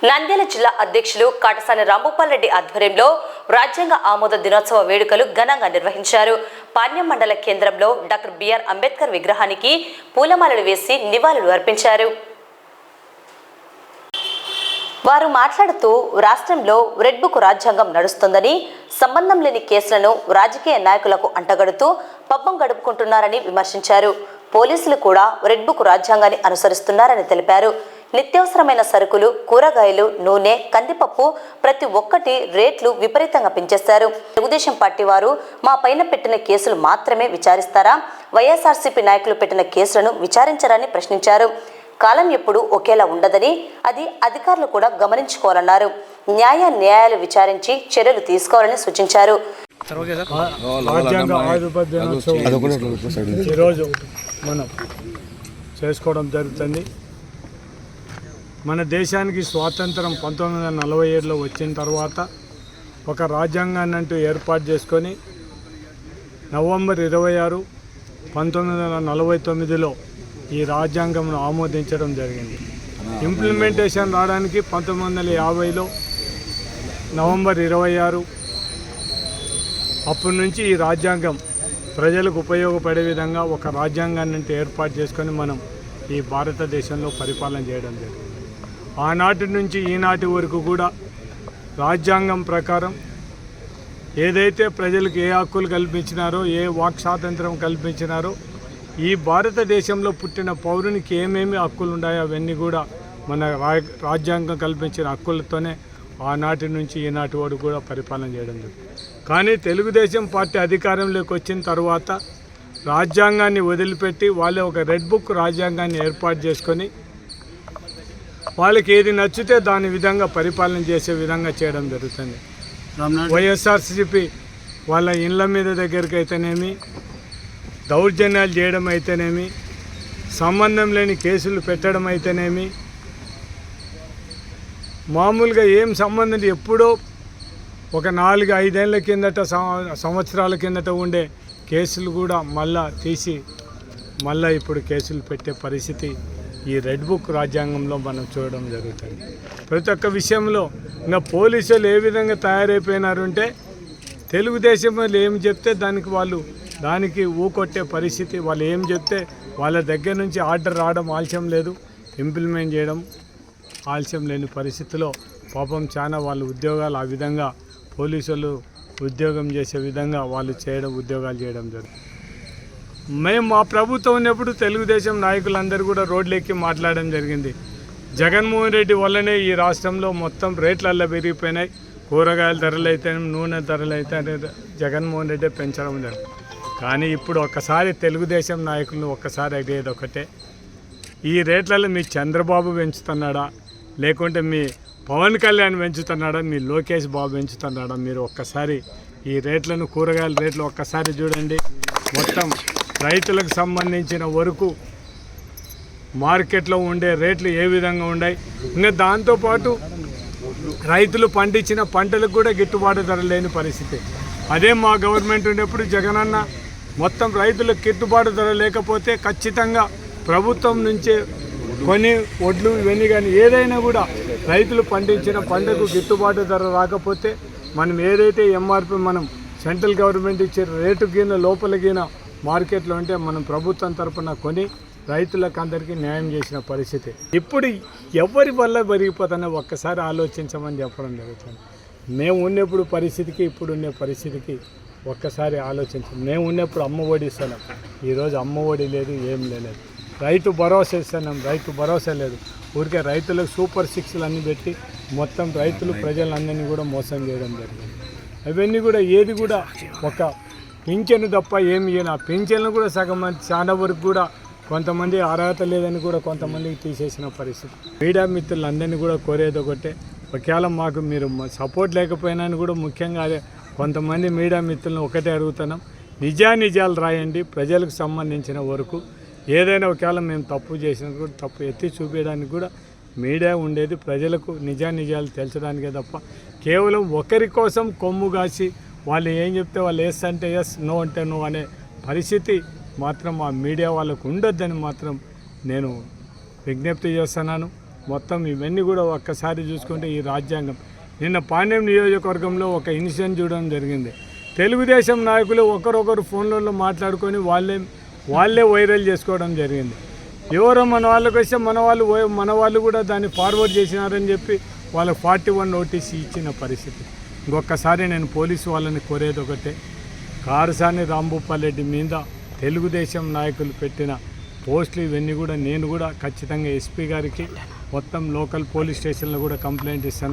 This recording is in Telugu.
నంద్యాల జిల్లా అధ్యక్షులు కాటసాని రాంభూపాల్ రెడ్డి ఆధ్వర్యంలో రాజ్యాంగ ఆమోద దినోత్సవ వేడుకలు ఘనంగా నిర్వహించారు. పాణ్యం మండల కేంద్రంలో డాక్టర్ బిఆర్ అంబేద్కర్ విగ్రహానికి పూలమాలలు వేసి నివాళులు అర్పించారు. వారు మాట్లాడుతూ రాష్ట్రంలో రెడ్ బుక్ రాజ్యాంగం నడుస్తుందని, సంబంధం లేని కేసులను రాజకీయ నాయకులకు అంటగడుతూ పబ్బం గడుపుకుంటున్నారని విమర్శించారు. పోలీసులు కూడా రెడ్ బుక్ రాజ్యాంగాన్ని అనుసరిస్తున్నారని తెలిపారు. నిత్యావసరమైన సరుకులు, కూరగాయలు, నూనె, కందిపప్పు ప్రతి ఒక్కటి రేట్లు విపరీతంగా పెంచేశారు. తెలుగుదేశం పార్టీ వారు మా పైన పెట్టిన కేసులు మాత్రమే విచారిస్తారా? వైఎస్ఆర్సీపీ నాయకులు పెట్టిన కేసులను విచారించరని ప్రశ్నించారు. కాలం ఎప్పుడు ఒకేలా ఉండదని, అది అధికారులు కూడా గమనించుకోవాలన్నారు. న్యాయాలు విచారించి చర్యలు తీసుకోవాలని సూచించారు. ఈరోజు మనం చేసుకోవడం జరుగుతుంది. మన దేశానికి స్వాతంత్రం 1947లో వచ్చిన తర్వాత ఒక రాజ్యాంగాన్ని అంటూ ఏర్పాటు చేసుకొని నవంబర్ 26, 1949లో ఈ రాజ్యాంగంను ఆమోదించడం జరిగింది. ఇంప్లిమెంటేషన్ రావడానికి 1950లో నవంబర్ 26, అప్పటి నుంచి ఈ రాజ్యాంగం ప్రజలకు ఉపయోగపడే విధంగా ఒక రాజ్యాంగాన్ని ఏర్పాటు చేసుకొని మనం ఈ భారతదేశంలో పరిపాలన చేయడం జరిగింది. ఆనాటి నుంచి ఈనాటి వరకు కూడా రాజ్యాంగం ప్రకారం ఏదైతే ప్రజలకు ఏ హక్కులు కల్పించినారో, ఏ వాక్ స్వాతంత్రం కల్పించినారో, ఈ భారతదేశంలో పుట్టిన పౌరునికి ఏమేమి హక్కులు ఉన్నాయో అవన్నీ కూడా మన రాజ్యాంగం కల్పించిన హక్కులతోనే ఆనాటి నుంచి ఈనాటి వాడు కూడా పరిపాలన చేయడం జరిగింది. కానీ తెలుగుదేశం పార్టీ అధికారంలోకి వచ్చిన తర్వాత రాజ్యాంగాన్ని వదిలిపెట్టి వాళ్ళే ఒక రెడ్ బుక్ రాజ్యాంగాన్ని ఏర్పాటు చేసుకొని వాళ్ళకి ఏది నచ్చితే దాని విధంగా పరిపాలన చేసే విధంగా చేయడం జరుగుతుంది. వైఎస్ఆర్సీపీ వాళ్ళ ఇళ్ళ మీద దగ్గరికి అయితేనేమి, దౌర్జన్యాలు చేయడం అయితేనేమి, సంబంధం లేని కేసులు పెట్టడం అయితేనేమి, మామూలుగా ఏం సంబంధం ఎప్పుడో ఒక 4-5 ఏళ్ళ కిందట, సంవత్సరాల కిందట ఉండే కేసులు కూడా మళ్ళా తీసి మళ్ళీ ఇప్పుడు కేసులు పెట్టే పరిస్థితి ఈ రెడ్ బుక్ రాజ్యాంగంలో మనం చూడడం జరుగుతుంది. ప్రతి ఒక్క విషయంలో ఇంకా పోలీసులు ఏ విధంగా తయారైపోయినారంటే తెలుగుదేశం వాళ్ళు ఏం చెప్తే దానికి ఊకొట్టే పరిస్థితి. వాళ్ళు ఏం చెప్తే వాళ్ళ దగ్గర నుంచి ఆర్డర్ రావడం ఆలస్యం లేదు, ఇంప్లిమెంట్ చేయడం ఆలస్యం లేని పరిస్థితిలో పాపం చాలా వాళ్ళ ఉద్యోగాలు ఆ విధంగా పోలీసులు ఉద్యోగం చేసే విధంగా వాళ్ళు ఉద్యోగాలు చేయడం జరుగుతుంది. మేము మా ప్రభుత్వం ఉన్నప్పుడు తెలుగుదేశం నాయకులందరూ కూడా రోడ్లెక్కి మాట్లాడడం జరిగింది. జగన్మోహన్ రెడ్డి వల్లనే ఈ రాష్ట్రంలో మొత్తం రేట్లల్లో పెరిగిపోయినాయి. కూరగాయల ధరలు అయితే, నూనె ధరలు అయితే జగన్మోహన్ రెడ్డి పెంచడం జరిగింది. కానీ ఇప్పుడు ఒక్కసారి తెలుగుదేశం నాయకులను ఒక్కసారి అడిగేది ఒకటే, ఈ రేట్లలో మీ చంద్రబాబు పెంచుతున్నాడా, లేకుంటే మీ పవన్ కళ్యాణ్ పెంచుతున్నాడా, మీ లోకేష్ బాబు పెంచుతున్నాడా? మీరు ఒక్కసారి ఈ రేట్లను, కూరగాయల రేట్లు ఒక్కసారి చూడండి. మొత్తం రైతులకు సంబంధించిన వరకు మార్కెట్లో ఉండే రేట్లు ఏ విధంగా ఉన్నాయి, ఇంకా దాంతోపాటు రైతులు పండించిన పంటలకు కూడా గిట్టుబాటు ధర లేని పరిస్థితి. అదే మా గవర్నమెంట్ ఉన్నప్పుడు జగనన్న మొత్తం రైతులకు గిట్టుబాటు ధర లేకపోతే ఖచ్చితంగా ప్రభుత్వం నుంచే కొన్ని వడ్లు ఇవన్నీ కానీ ఏదైనా కూడా రైతులు పండించిన పంటకు గిట్టుబాటు ధర రాకపోతే మనం ఏదైతే ఎంఆర్పి మనం సెంట్రల్ గవర్నమెంట్ ఇచ్చే రేటు గిన లోపల గిన మార్కెట్లో ఉంటే మనం ప్రభుత్వం తరఫున కొని రైతులకు అందరికీ న్యాయం చేసిన పరిస్థితి. ఇప్పుడు ఎవరి వల్ల పెరిగిపోతానో ఒక్కసారి ఆలోచించమని చెప్పడం జరుగుతుంది. మేము ఉన్నప్పుడు పరిస్థితికి ఇప్పుడు ఉండే పరిస్థితికి ఒక్కసారి ఆలోచించాం. మేము ఉన్నప్పుడు అమ్మ ఒడి ఇస్తున్నాం, ఈరోజు అమ్మ ఒడి లేదు, ఏం లేదు. రైతు భరోసా ఇస్తున్నాం, రైతు భరోసా లేదు. ఊరికే రైతులకు సూపర్ 6లు అన్నీ పెట్టి మొత్తం రైతులు ప్రజలందరినీ కూడా మోసం చేయడం జరిగింది. అవన్నీ కూడా ఏది కూడా ఒక పింఛను తప్ప ఏమి ఇయ్యను. ఆ పింఛన్లు కూడా సగం చాలా వరకు కూడా కొంతమంది అర్హత లేదని కూడా కొంతమందికి తీసేసిన పరిస్థితి. మీడియా మిత్రులందరినీ కూడా కోరేది ఒకటే, ఒకవేళ మాకు మీరు సపోర్ట్ లేకపోయినా కూడా ముఖ్యంగా అదే కొంతమంది మీడియా మిత్రులను ఒకటే అడుగుతున్నాం, నిజాలు రాయండి. ప్రజలకు సంబంధించిన వరకు ఏదైనా ఒకవేళ మేము తప్పు చేసినా కూడా తప్పు ఎత్తి చూపించడానికి కూడా మీడియా ఉండేది ప్రజలకు నిజాలు తెలచడానికే తప్ప కేవలం ఒకరి కోసం కొమ్ము కాసి వాళ్ళు ఏం చెప్తే వాళ్ళు ఎస్ అంటే ఎస్, నో అంటే నో అనే పరిస్థితి మాత్రం ఆ మీడియా వాళ్ళకు ఉండొద్దని మాత్రం నేను విజ్ఞప్తి చేస్తున్నాను. మొత్తం ఇవన్నీ కూడా ఒక్కసారి చూసుకుంటే ఈ రాజ్యాంగం. నిన్న పాండ్యం నియోజకవర్గంలో ఒక ఇన్సిడెంట్ చూడడం జరిగింది. తెలుగుదేశం నాయకులు ఒకరొకరు ఫోన్లలో మాట్లాడుకొని వాళ్ళే వైరల్ చేసుకోవడం జరిగింది. ఎవరో మన వాళ్ళకి వస్తే మన వాళ్ళు కూడా దాన్ని ఫార్వర్డ్ చేసినారని చెప్పి వాళ్ళకి 41 నోటీస్ ఇచ్చిన పరిస్థితి. ఇంకొకసారి నేను పోలీసు వాళ్ళని కోరేది ఒకటే, కారుసాని రాంభూపాల్ రెడ్డి మీద తెలుగుదేశం నాయకులు పెట్టిన పోస్టులు ఇవన్నీ కూడా నేను కూడా ఖచ్చితంగా ఎస్పీ గారికి మొత్తం లోకల్ పోలీస్ స్టేషన్లో కూడా కంప్లైంట్ ఇస్తాను.